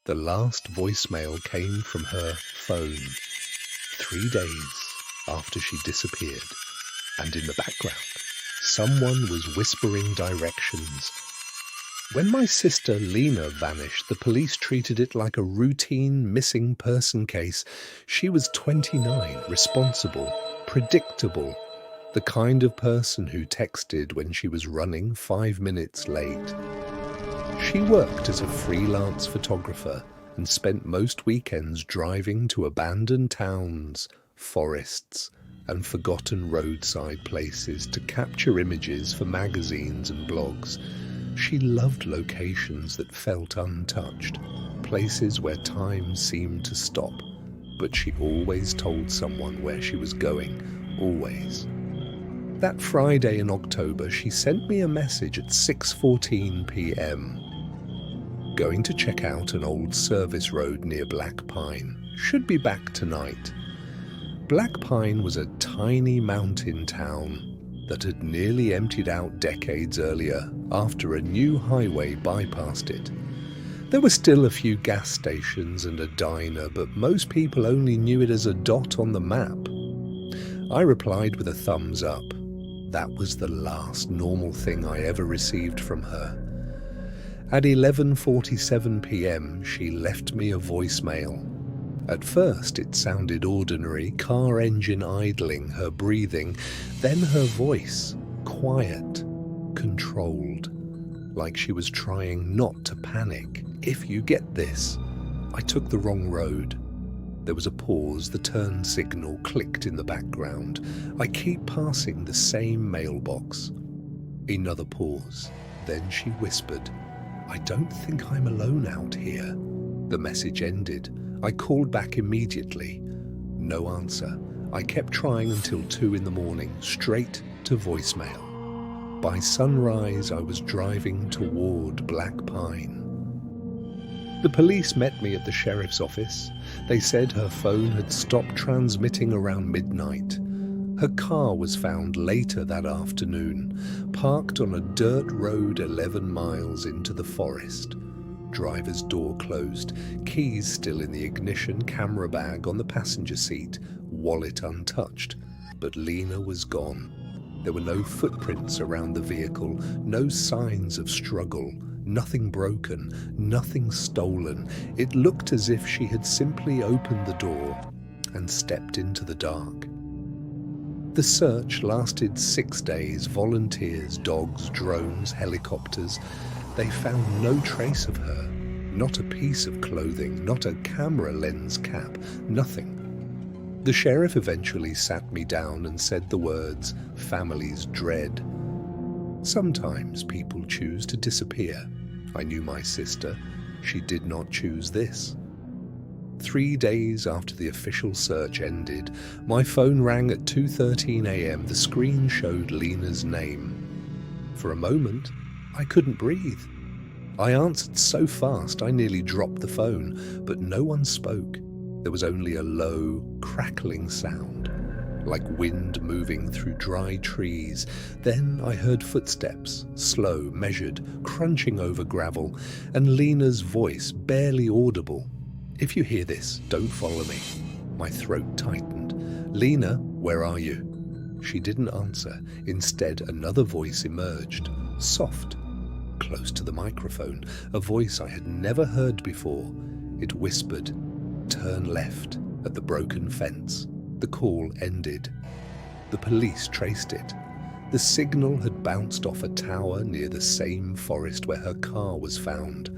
The last voicemail came from her phone 3 days after she disappeared, and in the background, someone was whispering directions. When my sister Lena vanished, the police treated it like a routine missing person case. She was 29, responsible, predictable, the kind of person who texted when she was running 5 minutes late. She worked as a freelance photographer and spent most weekends driving to abandoned towns, forests, and forgotten roadside places to capture images for magazines and blogs. She loved locations that felt untouched, places where time seemed to stop, but she always told someone where she was going, always. That Friday in October, she sent me a message at 6:14 p.m. Going to check out an old service road near Black Pine. Should be back tonight. Black Pine was a tiny mountain town that had nearly emptied out decades earlier after a new highway bypassed it. There were still a few gas stations and a diner, but most people only knew it as a dot on the map. I replied with a thumbs up. That was the last normal thing I ever received from her. At 11:47 p.m, she left me a voicemail. At first it sounded ordinary, car engine idling, her breathing, then her voice, quiet, controlled, like she was trying not to panic. If you get this, I took the wrong road. There was a pause, the turn signal clicked in the background. I keep passing the same mailbox. Another pause, then she whispered, "I don't think I'm alone out here." The message ended. I called back immediately. No answer. I kept trying until 2 in the morning, straight to voicemail. By sunrise, I was driving toward Black Pine. The police met me at the sheriff's office. They said her phone had stopped transmitting around midnight. Her car was found later that afternoon, parked on a dirt road 11 miles into the forest. Driver's door closed, keys still in the ignition, camera bag on the passenger seat, wallet untouched. But Lena was gone. There were no footprints around the vehicle, no signs of struggle, nothing broken, nothing stolen. It looked as if she had simply opened the door and stepped into the dark. The search lasted 6 days. Volunteers, dogs, drones, helicopters. They found no trace of her, not a piece of clothing, not a camera lens cap, nothing. The sheriff eventually sat me down and said the words, "Families dread." Sometimes people choose to disappear. I knew my sister. She did not choose this. 3 days after the official search ended, my phone rang at 2:13 a.m. The screen showed Lena's name. For a moment, I couldn't breathe. I answered so fast I nearly dropped the phone, but no one spoke. There was only a low, crackling sound, like wind moving through dry trees. Then I heard footsteps, slow, measured, crunching over gravel, and Lena's voice, barely audible. "If you hear this, don't follow me." My throat tightened. "Lena, where are you?" She didn't answer. Instead, another voice emerged, soft, close to the microphone, a voice I had never heard before. It whispered, "Turn left at the broken fence." The call ended. The police traced it. The signal had bounced off a tower near the same forest where her car was found.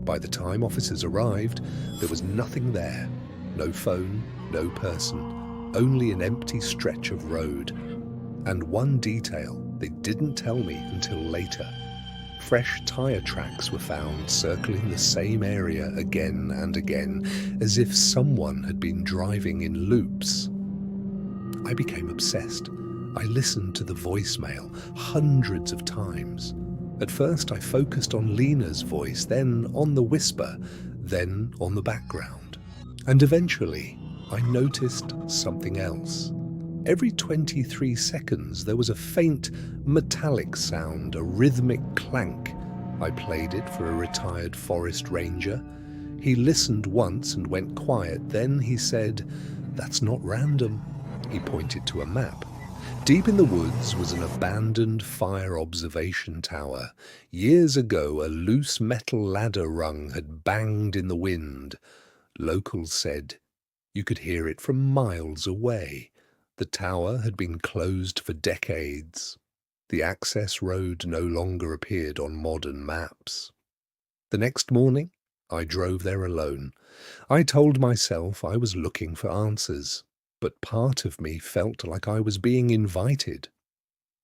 By the time officers arrived, there was nothing there. No phone, no person, only an empty stretch of road. And one detail they didn't tell me until later. Fresh tire tracks were found circling the same area again and again, as if someone had been driving in loops. I became obsessed. I listened to the voicemail hundreds of times. At first I focused on Lena's voice, then on the whisper, then on the background. And eventually I noticed something else. Every 23 seconds there was a faint metallic sound, a rhythmic clank. I played it for a retired forest ranger. He listened once and went quiet. Then he said, "That's not random." He pointed to a map. Deep in the woods was an abandoned fire observation tower. Years ago, a loose metal ladder rung had banged in the wind. Locals said you could hear it from miles away. The tower had been closed for decades. The access road no longer appeared on modern maps. The next morning, I drove there alone. I told myself I was looking for answers, but part of me felt like I was being invited.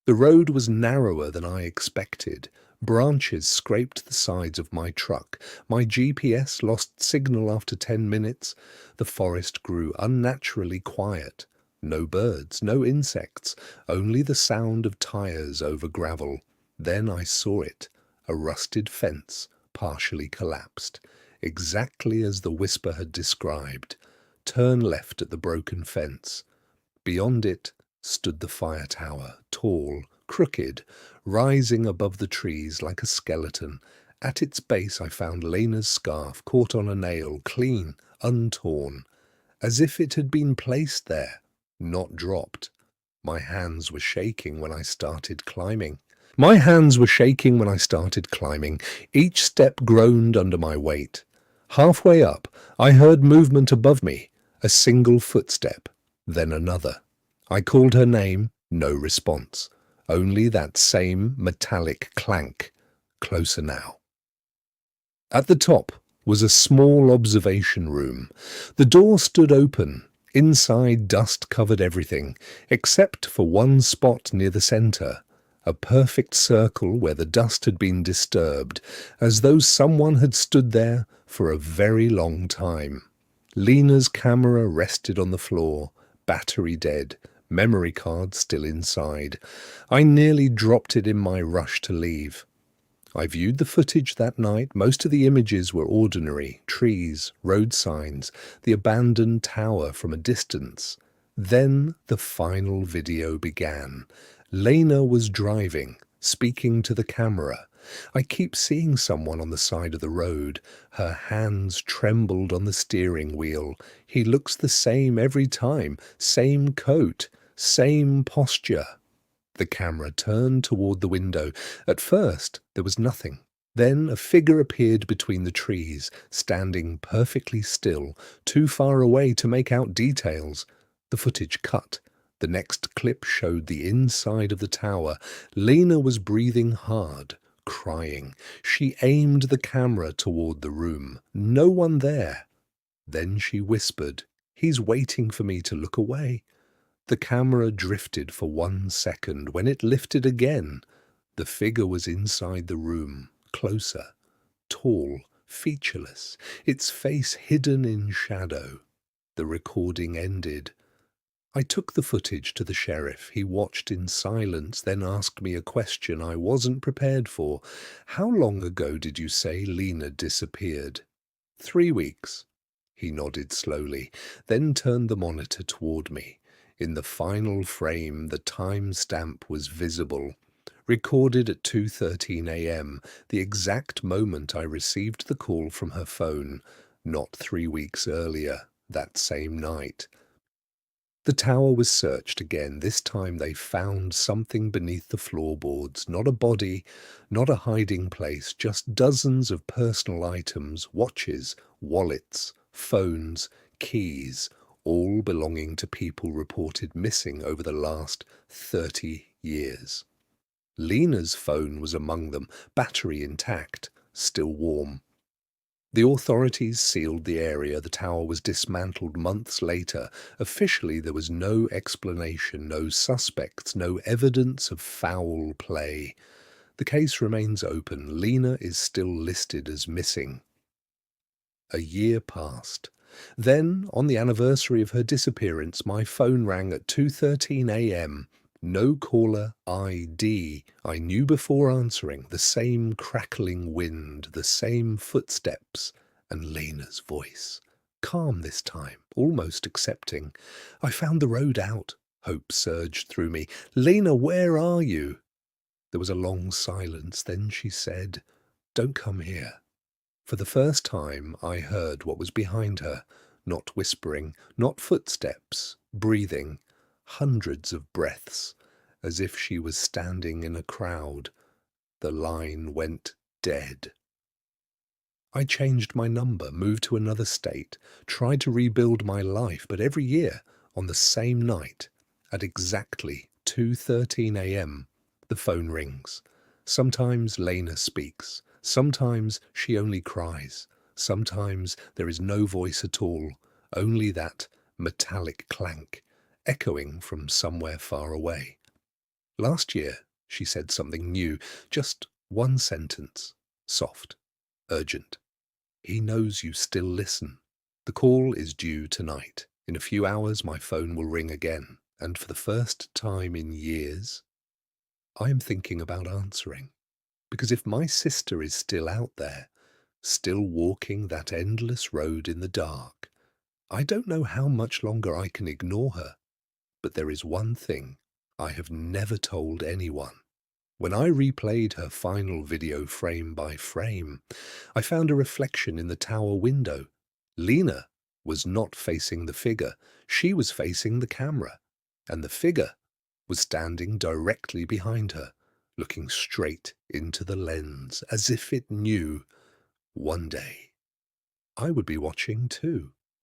The road was narrower than I expected. Branches scraped the sides of my truck. My GPS lost signal after 10 minutes. The forest grew unnaturally quiet. No birds, no insects, only the sound of tires over gravel. Then I saw it, a rusted fence, partially collapsed, exactly as the whisper had described. Turn left at the broken fence. Beyond it stood the fire tower, tall, crooked, rising above the trees like a skeleton. At its base I found Lena's scarf caught on a nail, clean, untorn, as if it had been placed there, not dropped. My hands were shaking when I started climbing. Each step groaned under my weight. Halfway up, I heard movement above me, a single footstep, then another. I called her name, no response. Only that same metallic clank. Closer now. At the top was a small observation room. The door stood open. Inside, dust covered everything, except for one spot near the center, a perfect circle where the dust had been disturbed, as though someone had stood there for a very long time. Lena's camera rested on the floor, battery dead, memory card still inside. I nearly dropped it in my rush to leave. I viewed the footage that night. Most of the images were ordinary: trees, road signs, the abandoned tower from a distance. Then the final video began. Lena was driving, speaking to the camera. I keep seeing someone on the side of the road. Her hands trembled on the steering wheel. He looks the same every time, same coat, same posture. The camera turned toward the window. At first, there was nothing. Then a figure appeared between the trees, standing perfectly still, too far away to make out details. The footage cut. The next clip showed the inside of the tower. Lena was breathing hard, crying. She aimed the camera toward the room. No one there. Then she whispered, "He's waiting for me to look away." The camera drifted for 1 second. When it lifted again, the figure was inside the room, closer, tall, featureless, its face hidden in shadow. The recording ended. I took the footage to the sheriff. He watched in silence, then asked me a question I wasn't prepared for. "How long ago did you say Lena disappeared?" 3 weeks. He nodded slowly, then turned the monitor toward me. In the final frame, the time stamp was visible. Recorded at 2:13 a.m., the exact moment I received the call from her phone, not 3 weeks earlier, that same night. The tower was searched again. This time they found something beneath the floorboards. Not a body, not a hiding place, just dozens of personal items, watches, wallets, phones, keys, all belonging to people reported missing over the last 30 years. Lena's phone was among them, battery intact, still warm. The authorities sealed the area. The tower was dismantled months later. Officially, there was no explanation, no suspects, no evidence of foul play. The case remains open. Lena is still listed as missing. A year passed. Then, on the anniversary of her disappearance, my phone rang at 2:13 a.m. No caller ID. I knew before answering. The same crackling wind, the same footsteps, and Lena's voice. Calm this time, almost accepting. "I found the road out." Hope surged through me. "Lena, where are you?" There was a long silence. Then she said, "Don't come here." For the first time, I heard what was behind her, not whispering, not footsteps, breathing, hundreds of breaths, as if she was standing in a crowd. The line went dead. I changed my number, moved to another state, tried to rebuild my life, but every year, on the same night, at exactly 2:13 a.m., the phone rings. Sometimes Lena speaks. Sometimes she only cries. Sometimes there is no voice at all, only that metallic clank, echoing from somewhere far away. Last year, she said something new, just one sentence, soft, urgent. He knows you still listen. The call is due tonight. In a few hours, my phone will ring again, and for the first time in years, I am thinking about answering. Because if my sister is still out there, still walking that endless road in the dark, I don't know how much longer I can ignore her. But there is one thing I have never told anyone. When I replayed her final video frame by frame, I found a reflection in the tower window. Lena was not facing the figure, she was facing the camera, and the figure was standing directly behind her, looking straight into the lens, as if it knew one day I would be watching too.